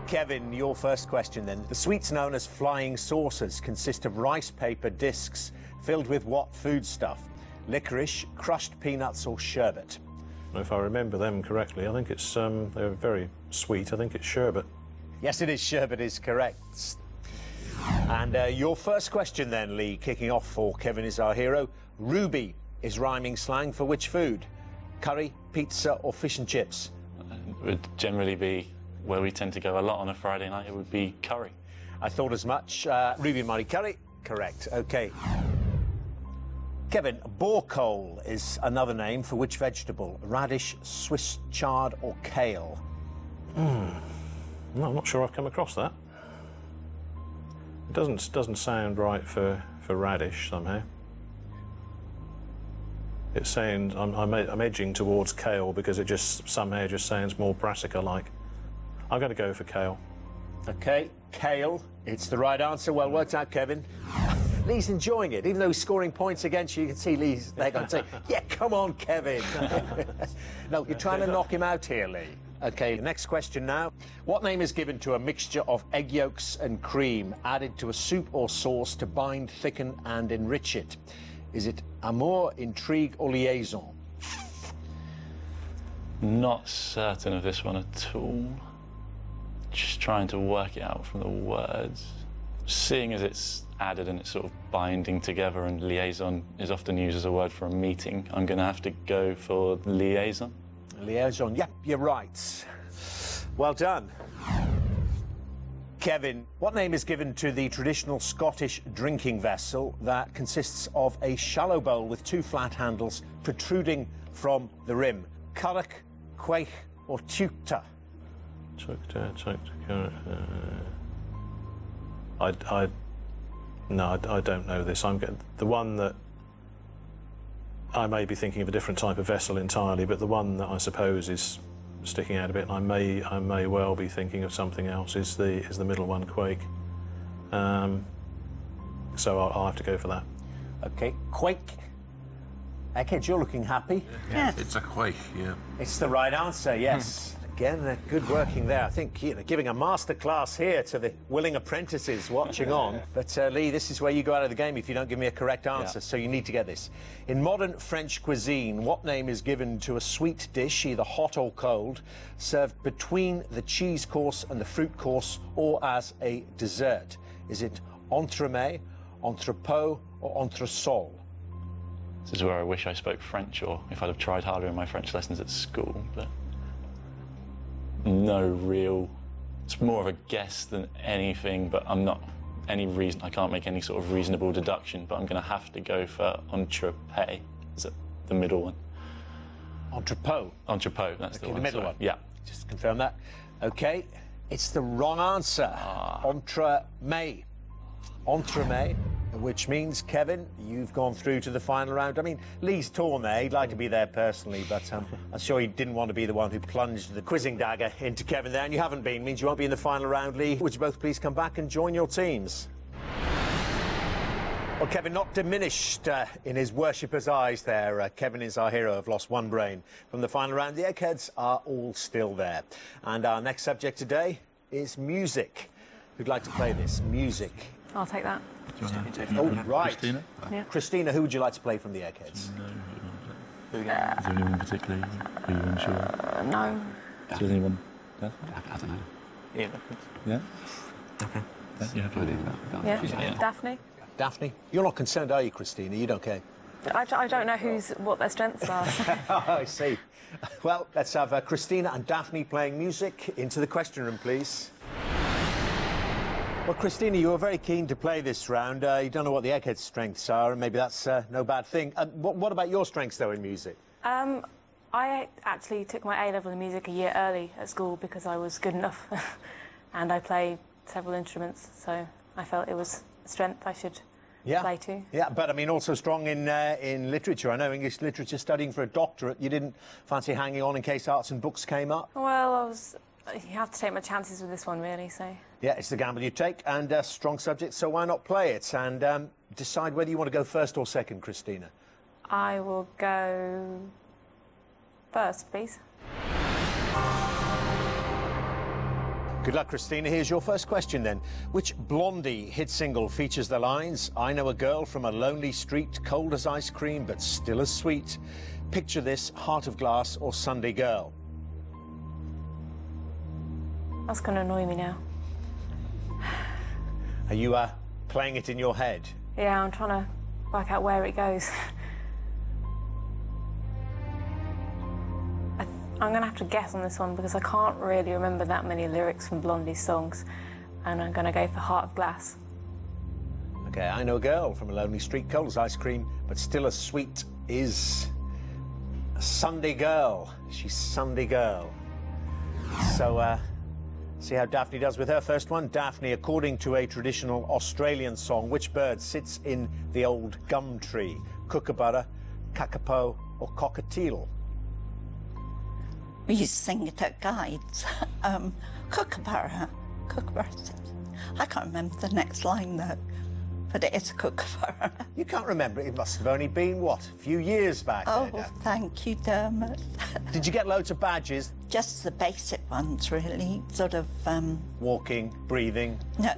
Kevin, your first question then. The sweets known as flying saucers consist of rice paper discs filled with what foodstuff? Licorice, crushed peanuts or sherbet? If I remember them correctly, I think it's, they're very sweet. I think it's sherbet. Yes, it is. Sherbet is correct. And your first question then, Lee, kicking off for Kevin is our hero. Ruby is rhyming slang for which food? Curry, pizza or fish and chips? It would generally be where we tend to go a lot on a Friday night. It would be curry. I thought as much. Ruby and Marty, curry? Correct. OK. Kevin, boar coal is another name for which vegetable? Radish, Swiss chard or kale? No, I'm not sure I've come across that. It doesn't sound right for radish somehow. It's saying I'm edging towards kale because it just somehow just sounds more brassica-like. I'm going to go for kale. OK, kale. It's the right answer. Well worked out, Kevin. Lee's enjoying it. Even though he's scoring points against you, you can see Lee's there going to say, yeah, come on, Kevin. No, you're trying to knock him out here, Lee. OK, next question now. What name is given to a mixture of egg yolks and cream added to a soup or sauce to bind, thicken and enrich it? Is it amour, intrigue or liaison? Not certain of this one at all. Just trying to work it out from the words. Seeing as it's added and it's sort of binding together, and liaison is often used as a word for a meeting, I'm going to have to go for liaison. Liaison, yep, you're right. Well done. Kevin, what name is given to the traditional Scottish drinking vessel that consists of a shallow bowl with two flat handles protruding from the rim? Currach, quaich or tuta? No, I don't know this. I'm getting the one that I may be thinking of a different type of vessel entirely, but the one that I suppose is sticking out a bit, and I may well be thinking of something else, is the middle one, quake. So I'll have to go for that. OK, quake. Egghead, you're looking happy. Yeah, it's a quake, yeah. It's the right answer, yes. Again, good working there. I think, giving a masterclass here to the willing apprentices watching on. But, Lee, this is where you go out of the game if you don't give me a correct answer, so you need to get this. In modern French cuisine, what name is given to a sweet dish, either hot or cold, served between the cheese course and the fruit course, or as a dessert? Is it entremet, entrepot, or entresol? This is where I wish I spoke French, or if I'd have tried harder in my French lessons at school, but no real. It's more of a guess than anything, but I'm not I can't make any sort of reasonable deduction, but I'm going to have to go for entrepot. Is it the middle one? Entrepot? Entrepot, that's the one. The middle one? Yeah. Just confirm that. OK, it's the wrong answer. Entremet. Entremet, which means, Kevin, you've gone through to the final round. I mean, Lee's torn there. He'd like to be there personally, but I'm sure he didn't want to be the one who plunged the quizzing dagger into Kevin there, and you haven't been. Means you won't be in the final round, Lee. Would you both please come back and join your teams? Well, Kevin, not diminished in his worshipper's eyes there. Kevin is our hero. I've lost one brain. From the final round, the Eggheads are all still there. And our next subject today is music. Who'd like to play this? Music. I'll take that. Do you want to take Oh, right. Christina? Yeah. Christina, who would you like to play from the Eggheads? Is there anyone particularly who you're unsure? No. Is there anyone? I don't know. Yeah. Yeah? Okay. Yeah. Yeah. Daphne? Daphne? You're not concerned, are you, Christina? You don't care? I don't know what their strengths are. Oh, I see. Well, let's have Christina and Daphne playing music. Into the question room, please. Well, Christina, you were very keen to play this round. You don't know what the Egghead's strengths are, and maybe that's no bad thing. What about your strengths, though, in music? I actually took my A-level in music a year early at school because I was good enough. And I play several instruments, so I felt it was a strength I should play too. Yeah, but, I mean, also strong in literature. I know English literature, studying for a doctorate. You didn't fancy hanging on in case arts and books came up? Well, you have to take my chances with this one, really, so. Yeah, it's the gamble you take, and a strong subject, so why not play it? And decide whether you want to go first or second, Christina. I will go first, please. Good luck, Christina. Here's your first question, then. Which Blondie hit single features the lines, "I know a girl from a lonely street, cold as ice cream, but still as sweet. Picture this, Heart of Glass or Sunday Girl"? That's going to annoy me now. Are you playing it in your head? Yeah, I'm trying to work out where it goes. I'm going to have to guess on this one because I can't really remember that many lyrics from Blondie's songs. And I'm going to go for Heart of Glass. OK, I know a girl from a lonely street, cold as ice cream, but still as sweet is a Sunday Girl. She's Sunday Girl. So, see how Daphne does with her first one. Daphne, according to a traditional Australian song, which bird sits in the old gum tree? Kookaburra, kakapo or cockatiel? We used to sing it at guides. Kookaburra. Kookaburra. I can't remember the next line, though, but it is a kookaburra. You can't remember it? It must have only been, what, a few years back? Oh, thank you, Dermot. Did you get loads of badges? Just the basic ones, really, sort of... Walking, breathing? No.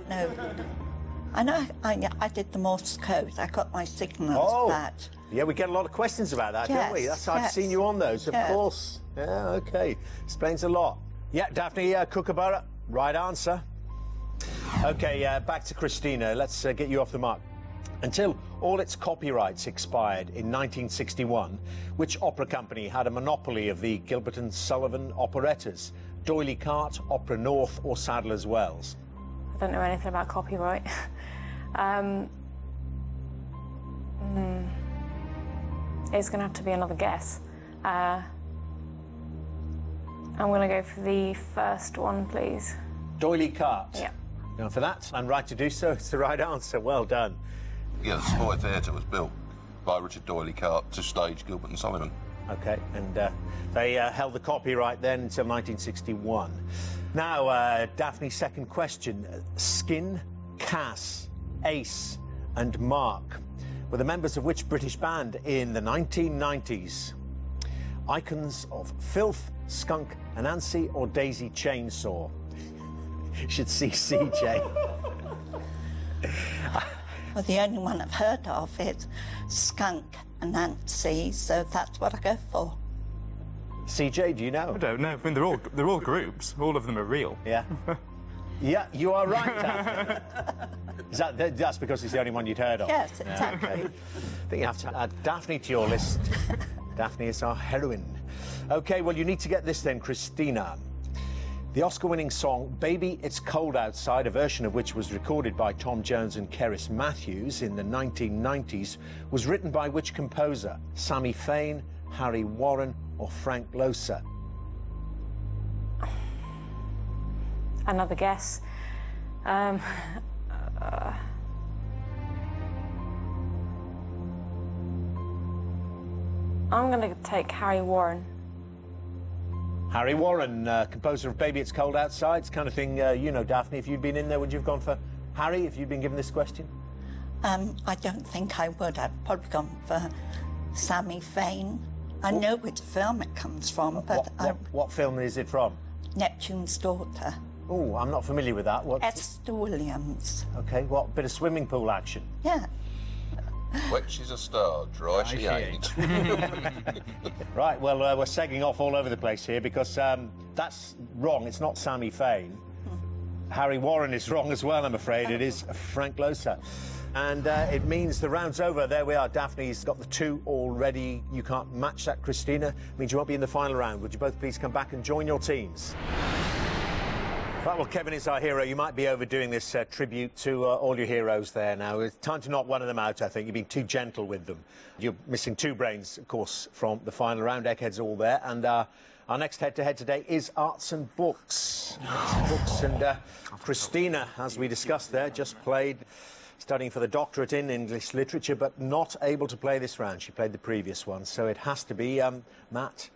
I know I did the Morse code. I got my signals back. Yeah, we get a lot of questions about that, don't we? That's how I've seen you on those, of course. Yeah, OK. Explains a lot. Yeah, Daphne, Kookaburra, right answer. OK, back to Christina. Let's get you off the mark. Until all its copyrights expired in 1961, which opera company had a monopoly of the Gilbert and Sullivan operettas? D'Oyly Carte, Opera North or Sadler's Wells? I don't know anything about copyright. It's going to have to be another guess. I'm going to go for the first one, please. D'Oyly Carte? Yeah. Now for that, I'm right to do so. It's the right answer. Well done. Yeah, the Savoy Theatre was built by Richard D'Oyly Carte to stage Gilbert and Sullivan. OK, and they held the copyright then until 1961. Now, Daphne's second question. Skin, Cass, Ace and Mark were the members of which British band in the 1990s? Icons of Filth, Skunk Anansie or Daisy Chainsaw? You should see CJ. Well, the only one I've heard of is Skunk Anansie, so that's what I go for. CJ, do you know? I don't know. I mean, they're all groups. All of them are real. Yeah. Yeah, you are right, Daphne. That's because it's the only one you'd heard of? Yes, exactly. Okay. I think you have to add Daphne to your list. Daphne is our heroine. OK, well, you need to get this then, Christina. The Oscar-winning song Baby It's Cold Outside, a version of which was recorded by Tom Jones and Cerys Matthews in the 1990s, was written by which composer? Sammy Fain, Harry Warren or Frank Loesser? Another guess. I'm going to take Harry Warren. Harry Warren, composer of Baby It's Cold Outside. It's the kind of thing, you know, Daphne, if you'd been in there, would you have gone for Harry if you'd been given this question? I don't think I would. I've probably gone for Sammy Fain. I know which film it comes from, but... What film is it from? Neptune's Daughter. Oh, I'm not familiar with that. Esther Williams. OK, what bit of swimming pool action? Yeah. Wet she's a star, dry she ain't. Right, well, we're segging off all over the place here because that's wrong. It's not Sammy Fain. Harry Warren is wrong as well, I'm afraid. It is Frank Loesser. And it means the round's over. There we are. Daphne's got the 2 already. You can't match that, Christina. It means you won't be in the final round. Would you both please come back and join your teams? Right, well, Kevin is our hero. You might be overdoing this tribute to all your heroes there now. It's time to knock one of them out, I think. You've been too gentle with them. You're missing 2 brains, of course, from the final round. Egghead's all there. And our next head-to-head today is Arts and Books. And Christina, as we discussed there, just played, studying for the doctorate in English literature, but not able to play this round. She played the previous one. So it has to be Matt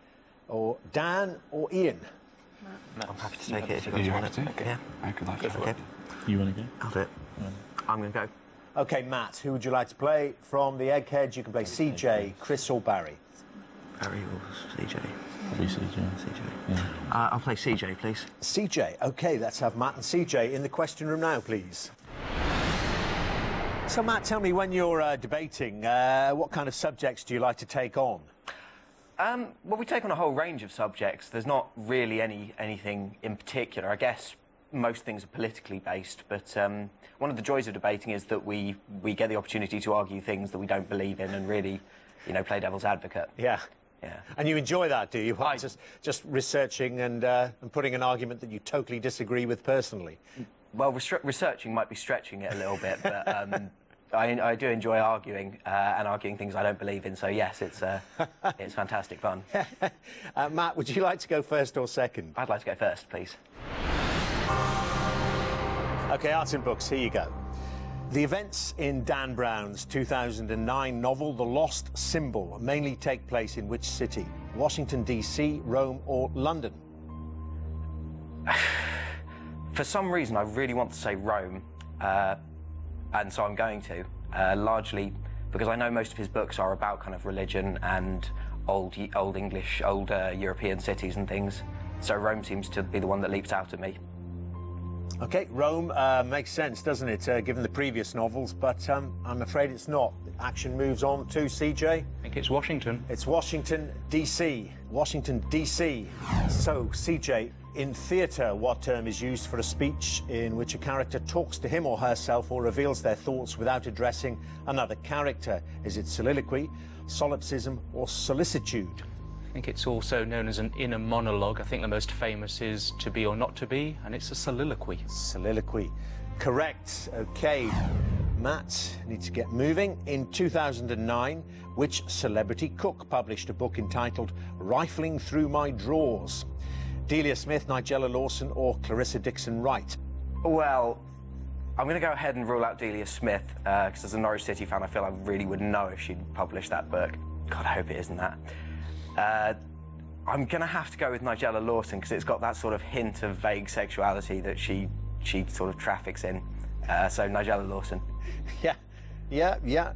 or Dan or Ian. I'm happy to take it if you want to. Okay. Yeah. Okay. You want to go? I'll do it. I'm going to go. OK, Matt, who would you like to play? From the Egghead, you can play CJ, Chris or Barry. Harry or CJ? Probably CJ. CJ. Yeah. I'll play CJ, please. CJ. OK, let's have Matt and CJ in the question room now, please. So, Matt, tell me, when you're debating, what kind of subjects do you like to take on? Well, we take on a whole range of subjects. There's not really anything in particular. I guess most things are politically based, but one of the joys of debating is that we get the opportunity to argue things that we don't believe in and really, you know, play devil's advocate. Yeah. Yeah. And you enjoy that, do you? Just researching and putting an argument that you totally disagree with personally? Well, researching might be stretching it a little bit, but I do enjoy arguing and arguing things I don't believe in. So yes, it's fantastic fun. Matt, would you like to go first or second? I'd like to go first, please. OK, arts and books, here you go. The events in Dan Brown's 2009 novel, The Lost Symbol, mainly take place in which city? Washington, D.C., Rome or London? For some reason, I really want to say Rome, and so I'm going to, largely because I know most of his books are about kind of religion and old English, old European cities and things. So Rome seems to be the one that leaps out at me. OK, Rome makes sense, doesn't it, given the previous novels, but I'm afraid it's not. Action moves on to CJ. I think it's Washington. It's Washington, D.C. Washington, D.C. So, CJ, in theatre, what term is used for a speech in which a character talks to him or herself or reveals their thoughts without addressing another character? Is it soliloquy, solipsism or solicitude? I think it's also known as an inner monologue. I think the most famous is To Be or Not to Be, and it's a soliloquy. Soliloquy. Correct. OK. Matt, need to get moving. In 2009, which celebrity cook published a book entitled Rifling Through My Drawers? Delia Smith, Nigella Lawson or Clarissa Dixon Wright? Well, I'm going to go ahead and rule out Delia Smith, because as a Norwich City fan, I feel I really would know if she'd published that book. God, I hope it isn't that. I'm going to have to go with Nigella Lawson, because it's got that sort of hint of vague sexuality that she sort of traffics in. So Nigella Lawson. Yeah,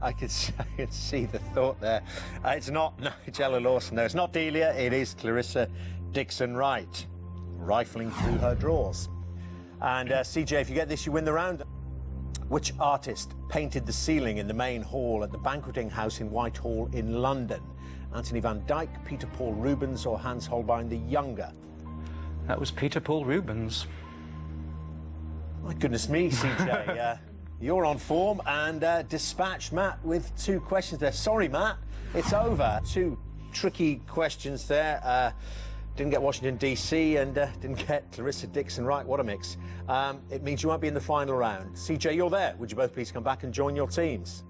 I could see the thought there. It's not Nigella Lawson, no, it's not Delia, it is Clarissa Dixon Wright, rifling through her drawers. And CJ, if you get this, you win the round. Which artist painted the ceiling in the main hall at the banqueting house in Whitehall in London? Anthony van Dyck, Peter Paul Rubens or Hans Holbein the Younger? That was Peter Paul Rubens. My goodness me, CJ. You're on form and dispatched Matt with 2 questions there. Sorry, Matt, it's over. 2 tricky questions there. Didn't get Washington, D.C. and didn't get Clarissa Dixon Wright. What a mix. It means you won't be in the final round. CJ, you're there. Would you both please come back and join your teams?